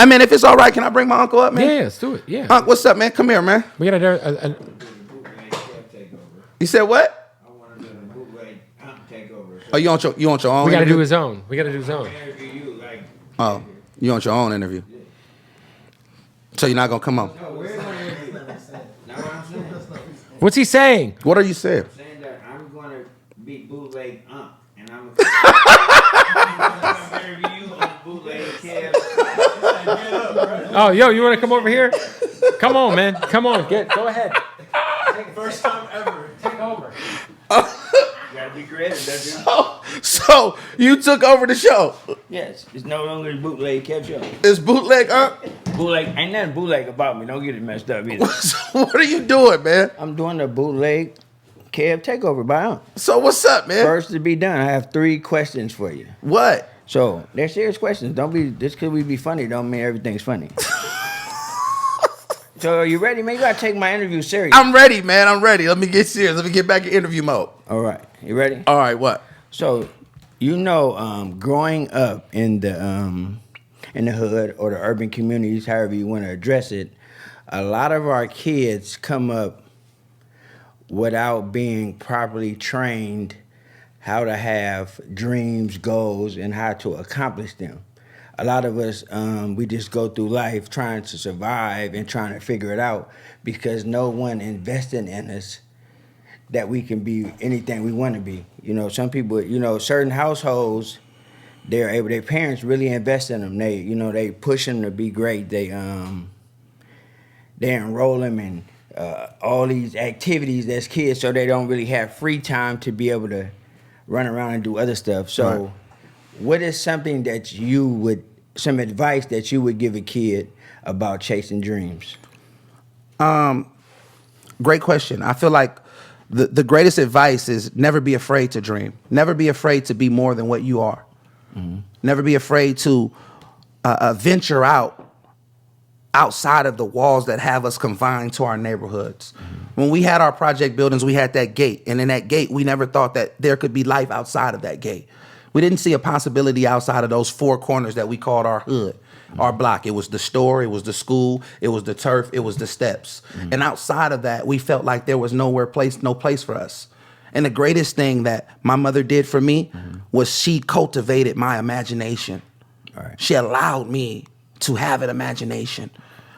I mean, if it's all right, can I bring my uncle up, man? Yeah, let's do it. Yeah. Unc, what's up, man? Come here, man. We got to You said what? I want to do the bootleg takeover. So Oh, you want your own? We got to interview? do his own. We got to do his own. interview you like. Oh, you want your own interview? So you're not gonna come on? No, we're going to interview. Now what I'm saying? What's he saying? What are you saying? I'm saying that I'm going to be bootleg and I'm going to interview you on bootleg Kev. Oh, yo, you want to come over here? Come on, man. Come on. Go ahead. First time ever. Take over. You gotta be creative, that's it. So you took over the show. Yes, it's no longer the bootleg Kev show. It's bootleg, Bootleg ain't nothing bootleg about me. Don't get it messed up either. So what are you doing, man? I'm doing the bootleg Kev takeover by him. So what's up, man? First to be done, I have 3 questions for you. What? So they're serious questions. Don't be just because we be funny don't mean everything's funny. So are you ready, man? You gotta take my interview serious. I'm ready, man. I'm ready. Let me get serious. Let me get back in interview mode. All right, you ready? All right, what? So, growing up in the hood or the urban communities, however you want to address it, a lot of our kids come up without being properly trained how to have dreams, goals, and how to accomplish them. A lot of us, we just go through life trying to survive and trying to figure it out because no one invested in us that we can be anything we want to be. You know, some people, certain households, their parents really invest in them. They push them to be great. They enroll them in all these activities as kids, so they don't really have free time to be able to run around and do other stuff. So, right. What is something that some advice that you would give a kid about chasing dreams? Great question. I feel like the greatest advice is never be afraid to dream. Never be afraid to be more than what you are. Mm-hmm. Never be afraid to venture outside of the walls that have us confined to our neighborhoods. Mm-hmm. When we had our project buildings, we had that gate. And in that gate, we never thought that there could be life outside of that gate. We didn't see a possibility outside of those 4 corners that we called our hood, our block. It was the store, it was the school, it was the turf, it was the steps. Mm-hmm. And outside of that, we felt like there was no place for us. And the greatest thing that my mother did for me was she cultivated my imagination. All right. She allowed me to have an imagination.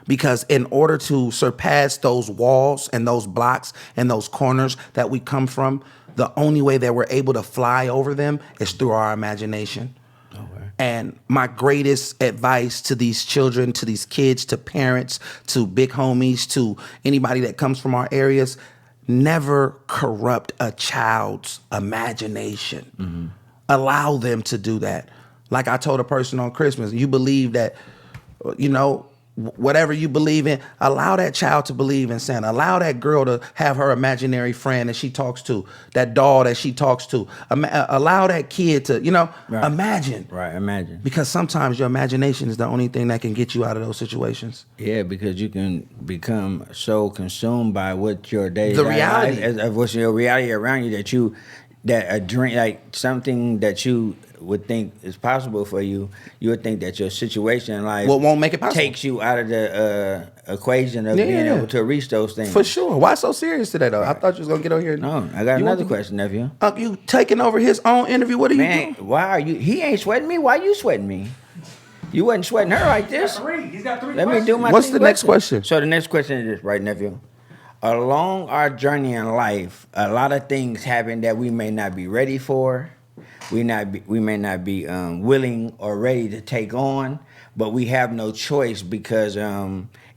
Because in order to surpass those walls and those blocks and those corners that we come from, the only way that we're able to fly over them is through our imagination. Okay. And my greatest advice to these children, to these kids, to parents, to big homies, to anybody that comes from our areas, never corrupt a child's imagination. Mm-hmm. Allow them to do that. Like I told a person on Christmas, you believe that, whatever you believe in, allow that child to believe in Santa. Allow that girl to have her imaginary friend that she talks to, that doll that she talks to. Allow that kid to, right. Imagine. Right, imagine. Because sometimes your imagination is the only thing that can get you out of those situations. Yeah, because you can become so consumed by what your day-to-day the reality life, of what's your reality around you that a dream, like something that you would think is possible for you, you would think that your situation in life won't make it possible. Takes you out of the equation of being able to reach those things. For sure. Why so serious today, though? Right. I thought you was going to get over here. No, I got another question, nephew. You taking over his own interview? What are you doing? Why are you? He ain't sweating me. Why you sweating me? You wasn't sweating her like this. He's got 3 Let me do my What's the next question? So the next question is this, right, nephew? Along our journey in life, a lot of things happen that we may not be ready for. We may not be willing or ready to take on, but we have no choice because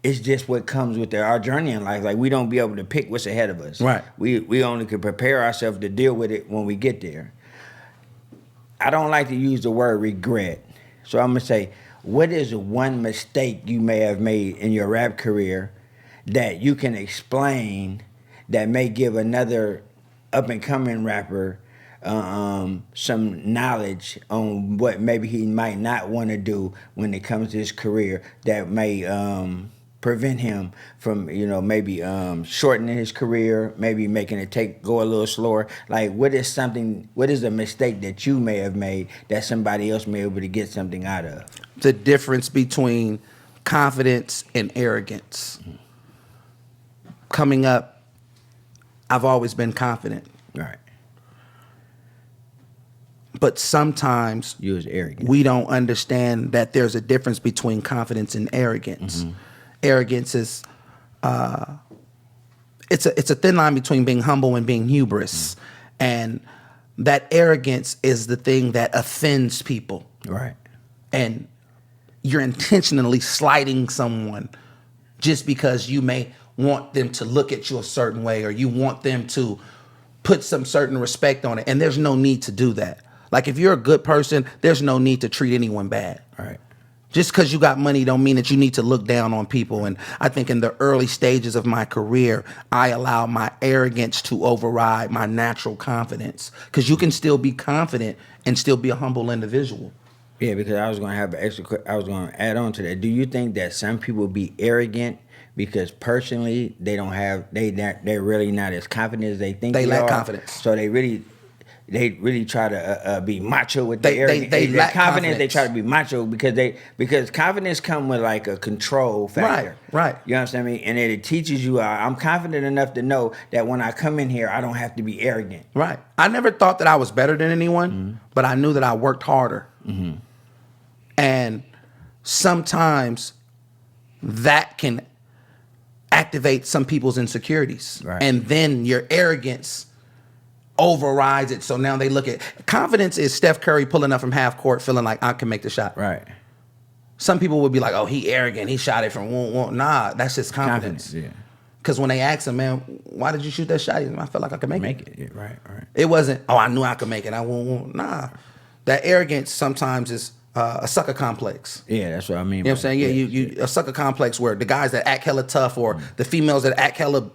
it's just what comes with our journey in life. Like we don't be able to pick what's ahead of us. Right. We only can prepare ourselves to deal with it when we get there. I don't like to use the word regret, so I'm gonna say, what is one mistake you may have made in your rap career that you can explain that may give another up and coming rapper some knowledge on what maybe he might not want to do when it comes to his career that may prevent him from maybe shortening his career, maybe making it go a little slower? Like what is a mistake that you may have made that somebody else may be able to get something out of? The difference between confidence and arrogance. Coming up, I've always been confident. Right. But sometimes You was arrogant. we don't understand that there's a difference between confidence and arrogance. Arrogance is it's a thin line between being humble and being hubris. And that arrogance is the thing that offends people. Right. And you're intentionally slighting someone just because you may want them to look at you a certain way, or you want them to put some certain respect on it. And there's no need to do that. Like, if you're a good person, there's no need to treat anyone bad. Right. Just because you got money don't mean that you need to look down on people. And I think in the early stages of my career, I allowed my arrogance to override my natural confidence. Because you can still be confident and still be a humble individual. Yeah, because I was going to have an extra. I was going to add on to that. Do you think that some people be arrogant because personally they don't have they're really not as confident as they think they lack are? confidence. So they really try to be macho with They the arrogance. lack They're confident. confidence. They try to be macho because confidence come with like a control factor. Right. You understand me? And it teaches you. I'm confident enough to know that when I come in here, I don't have to be arrogant. Right. I never thought that I was better than anyone, but I knew that I worked harder. And sometimes that can activate some people's insecurities. Right. And then your arrogance overrides it. So now they look at confidence is Steph Curry pulling up from half court feeling like I can make the shot. Right. Some people would be like, oh, he arrogant. He shot it from one. Nah, that's just confidence. Yeah. Because when they ask him, man, why did you shoot that shot? He said, I felt like I could make it. Yeah, right. It wasn't, oh, I knew I could make it. I won't. Nah. That arrogance sometimes is a sucker complex. Yeah, that's what I mean. You know what I'm saying? Yeah, you a sucker complex where the guys that act hella tough or the females that act hella,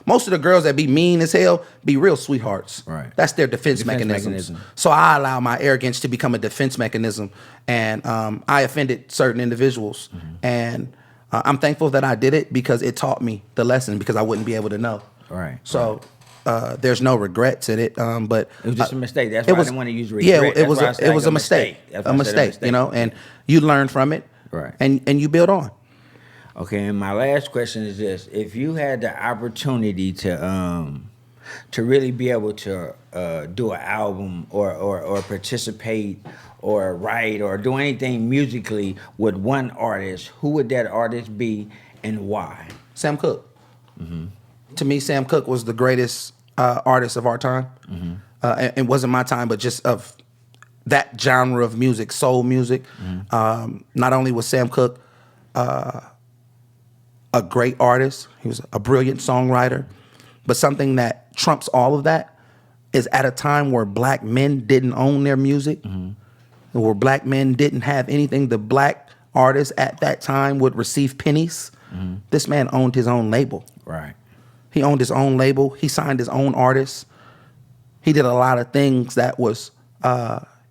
most of the girls that be mean as hell be real sweethearts. Right. That's their defense mechanisms. So I allow my arrogance to become a defense mechanism, and I offended certain individuals, and I'm thankful that I did it because it taught me the lesson because I wouldn't be able to know. Right. So. There's no regrets in it, but it was just a mistake. That's why I didn't want to use regret. Yeah, it was a mistake. A mistake, you know, and you learn from it, right? And you build on. Okay, and my last question is this: if you had the opportunity to really be able to do an album or participate or write or do anything musically with one artist, who would that artist be and why? Sam Cooke. To me, Sam Cooke was the greatest artist of our time. It wasn't my time, but just of that genre of music, soul music. Not only was Sam Cooke a great artist, he was a brilliant songwriter, but something that trumps all of that is at a time where black men didn't own their music, where black men didn't have anything. The black artists at that time would receive pennies. This man owned his own label. Right. He owned his own label. He signed his own artists. He did a lot of things that was,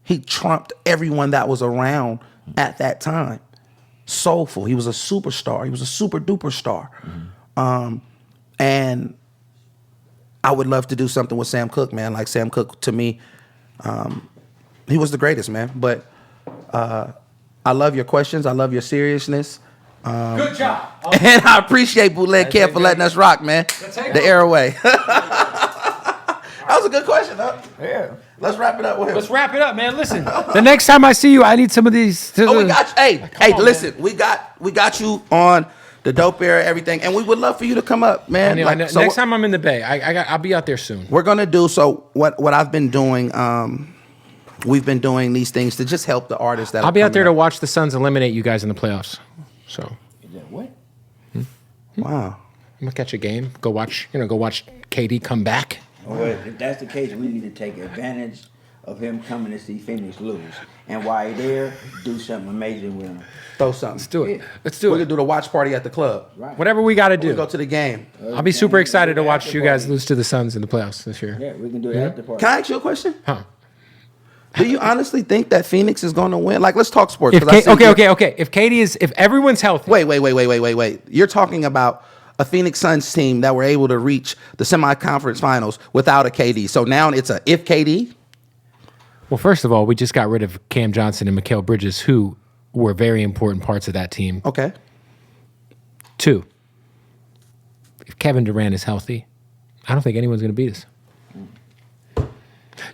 he trumped everyone that was around at that time. Soulful. He was a superstar. He was a super duper star. And I would love to do something with Sam Cooke, man. Like Sam Cooke, to me, he was the greatest, man. But I love your questions. I love your seriousness. Good job. And I appreciate Bootleg Kev for letting us rock, man. The airway. That was a good question, huh? Yeah. Let's wrap it up with him. Let's wrap it up, man. Listen, the next time I see you, I need some of these. Oh, we got you. Hey, on, listen, we got you on the dope era, everything, and we would love for you to come up, man. Next time I'm in the Bay, I'll be out there soon. We're gonna do what I've been doing. We've been doing these things to just help the artists that I'll be out there to watch the Suns eliminate you guys in the playoffs. So. What? Wow. I'm gonna catch a game. Go watch KD come back. Well, if that's the case, we need to take advantage of him coming to see Phoenix lose. And while he's there, do something amazing with him. Throw something. Let's do it. Yeah. Let's do We it. could do the watch party at the club. Right. Whatever we got to We do. go to the game. I'll be super excited to watch you guys lose to the Suns in the playoffs this year. Yeah, we can do it after party. Can I ask you a question? Huh. Do you honestly think that Phoenix is going to win? Like, let's talk sports. Okay. If everyone's healthy. Wait. You're talking about a Phoenix Suns team that were able to reach the semi-conference finals without a KD. So now it's a if KD? Well, first of all, we just got rid of Cam Johnson and Mikal Bridges, who were very important parts of that team. Okay. 2, if Kevin Durant is healthy, I don't think anyone's going to beat us.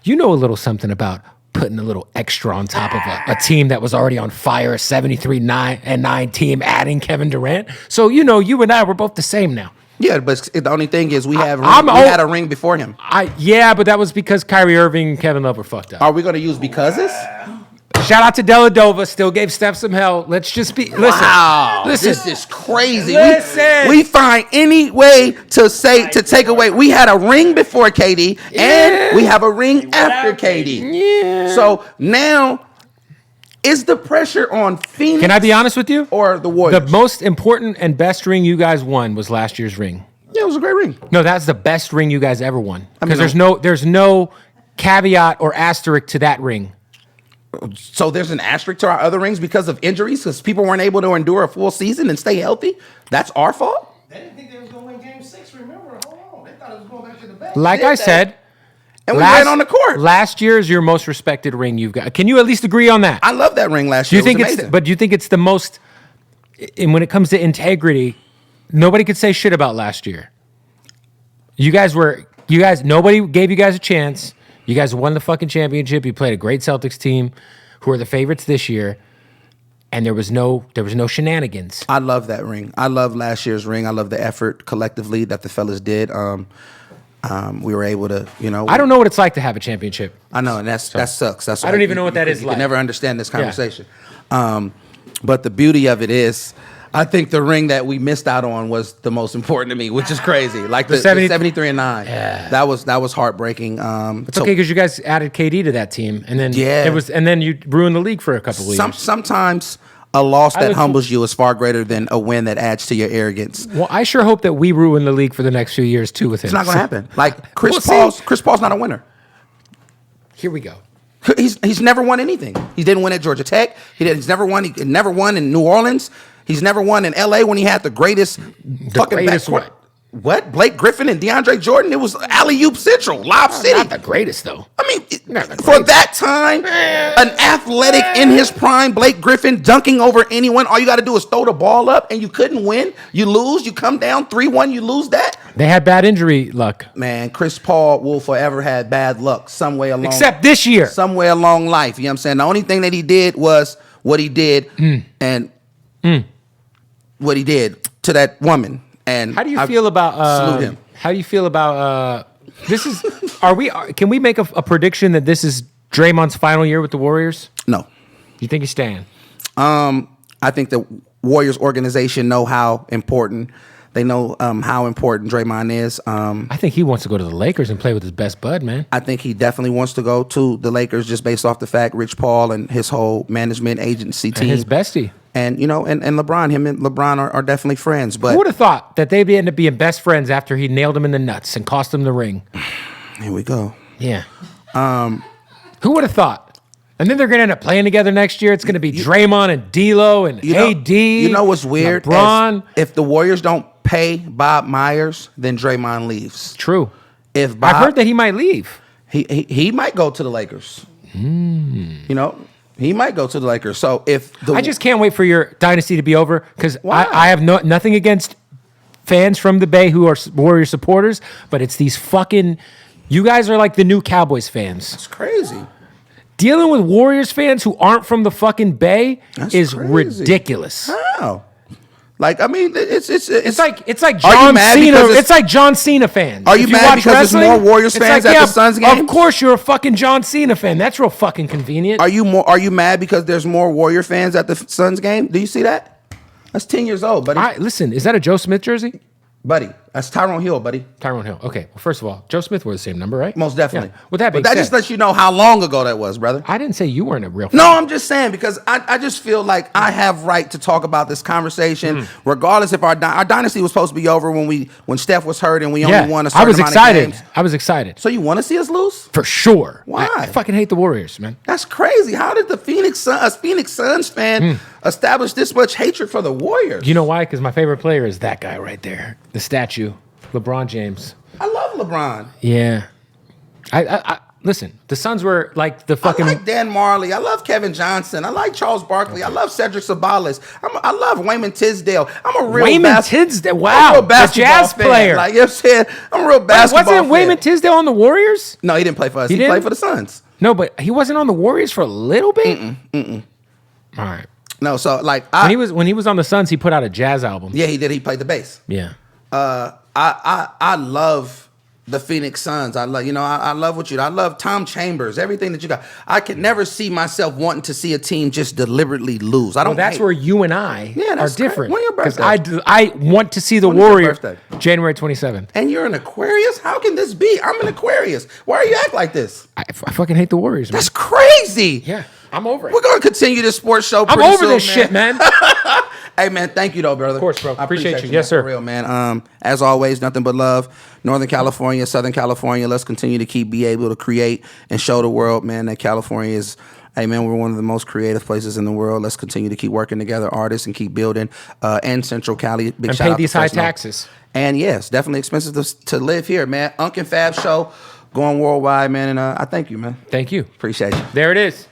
You know a little something about putting a little extra on top of a team that was already on fire, a 73-9 team, adding Kevin Durant. So, you and I were both the same now. Yeah, but the only thing is we had a ring before him. Yeah, but that was because Kyrie Irving and Kevin Love were fucked up. Are we going to use becauses? Shout out to Deladova, still gave Steph some hell. Let's just be Wow, listen. this is crazy. Listen. We find any way to take away. We had a ring before KD, and we have a ring after KD. Yeah. So now, is the pressure on Phoenix? Can I be honest with you? Or the Warriors? The most important and best ring you guys won was last year's ring. Yeah, it was a great ring. No, that's the best ring you guys ever won. I mean, Because there's no caveat or asterisk to that ring. So there's an asterisk to our other rings because of injuries, because people weren't able to endure a full season and stay healthy. That's our fault. They didn't think they was going to win Game 6, remember? Hold on. They thought it was going back to the bench. Like I said, And we ran on the court. Last year is your most respected ring you've got. Can you at least agree on that? I love that ring last Do year. you think it was amazing. but do you think it's the most? And when it comes to integrity, nobody could say shit about last year. Nobody gave you guys a chance. You guys won the fucking championship. You played a great Celtics team, who are the favorites this year, and there was no shenanigans. I love that ring. I love last year's ring. I love the effort collectively that the fellas did. We were able to, I don't know what it's like to have a championship. I know, and that sucks. That's I don't even know what that is you like. can never understand this conversation. But the beauty of it is, I think the ring that we missed out on was the most important to me, which is crazy. Like the 73-9. Yeah. That was heartbreaking. It's okay because you guys added KD to that team, and then then you ruined the league for a couple of years. Sometimes a loss that humbles you is far greater than a win that adds to your arrogance. Well, I sure hope that we ruin the league for the next few years too with him. It's not going to happen. Like Chris We'll Paul's not a winner. Here we go. He's never won anything. He didn't win at Georgia Tech. He's never won. He never won in New Orleans. He's never won in LA when he had the greatest fucking greatest backcourt. What? Blake Griffin and DeAndre Jordan? It was alley-oop central, Lob City. Not the greatest though. I mean, for that time, an athletic in his prime, Blake Griffin dunking over anyone. All you got to do is throw the ball up, and you couldn't win. You lose. You come down 3-1. You lose that. They had bad injury luck. Man, Chris Paul will forever have bad luck some way along. Except this year. Some way along life. You know what I'm saying? The only thing that he did was what he did and what he did to that woman. And how do you feel about salute him. How do you feel about this is can we make a prediction that this is Draymond's final year with the Warriors? No. You think he's staying? I think the Warriors organization know how important how important Draymond is. I think he wants to go to the Lakers and play with his best bud, man. I think he definitely wants to go to the Lakers just based off the fact Rich Paul and his whole management agency team. And his bestie. And, and LeBron, him and LeBron are definitely friends. But who would have thought that they'd end up being best friends after he nailed him in the nuts and cost him the ring? Here we go. Yeah. Who would have thought? And then they're going to end up playing together next year. It's going to be Draymond and D'Lo and AD. You know what's weird? LeBron. If the Warriors don't pay Bob Myers, then Draymond leaves. True. If Bob, I've heard that he might leave. He might go to the Lakers. He might go to the Lakers. So I just can't wait for your dynasty to be over because Why? I have nothing against fans from the Bay who are Warrior supporters, but it's these fucking. You guys are like the new Cowboys fans. It's crazy. Dealing with Warriors fans who aren't from the fucking Bay is crazy. ridiculous. How? Like, I mean, it's like John Cena. It's like John Cena fans. Are you mad because there's more Warriors fans at the Suns game? Of course, you're a fucking John Cena fan. That's real fucking convenient. Are you mad because there's more Warrior fans at the Suns game? Do you see that? That's 10 years old, buddy. Listen, is that a Joe Smith jersey? Buddy, that's Tyrone Hill, buddy. Tyrone Hill. Okay. Well, first of all, Joe Smith wore the same number, right? Most definitely. Yeah. With that being but that said, just lets you know how long ago that was, brother. I didn't say you weren't a real fan. No, I'm just saying because I just feel like I have right to talk about this conversation, regardless if our dynasty was supposed to be over when Steph was hurt and we only won a certain amount of games. I was excited. So you want to see us lose? For sure. Why? I fucking hate the Warriors, man. That's crazy. How did the Phoenix Suns fan establish this much hatred for the Warriors? You know why? Because my favorite player is that guy right there, the statue, LeBron James. I love LeBron. Yeah. Listen, the Suns were like the I fucking. like Dan Marley. I love Kevin Johnson. I like Charles Barkley. I love Cedric Sabalas. I love Wayman Tisdale. I'm a real Wayman Tisdale. I'm a Wow, real the basketball jazz fan. player. Like you know what I'm saying, I'm a real basketball Wasn't Wayman fan. Tisdale on the Warriors? No, he didn't play for us. He He played didn't? for the Suns. No, but he wasn't on the Warriors for a little bit. All right. No, so like When he was on the Suns, he put out a jazz album. yeah, he did. He played the bass. Yeah. I love the Phoenix Suns. I love what you do. I love Tom Chambers, everything that you got. I can never see myself wanting to see a team just deliberately lose. I don't. Well, that's hate. where you and I Yeah, are that's different. great. When your Because birthday? I want to see the When is your Warriors. birthday? January 27th. And you're an Aquarius? How can this be? I'm an Aquarius. Why are you act like this? I fucking hate the Warriors, man. That's crazy. Yeah, I'm over it. We're gonna continue this sports show. I'm pretty over soon, this shit, man. Hey man, thank you though, brother. Of course, bro. I Appreciate you. man, Yes, sir. For real, man. As always, nothing but love. Northern California, Southern California. Let's continue to be able to create and show the world, man, that California is. Hey man, we're one of the most creative places in the world. Let's continue to keep working together, artists, and keep building. And Central Cali, big And shout pay out these to high Fresno. taxes. And yes, definitely expensive to live here, man. Unc and Fab show going worldwide, man. And I thank you, man. Thank you. Appreciate you. There it is.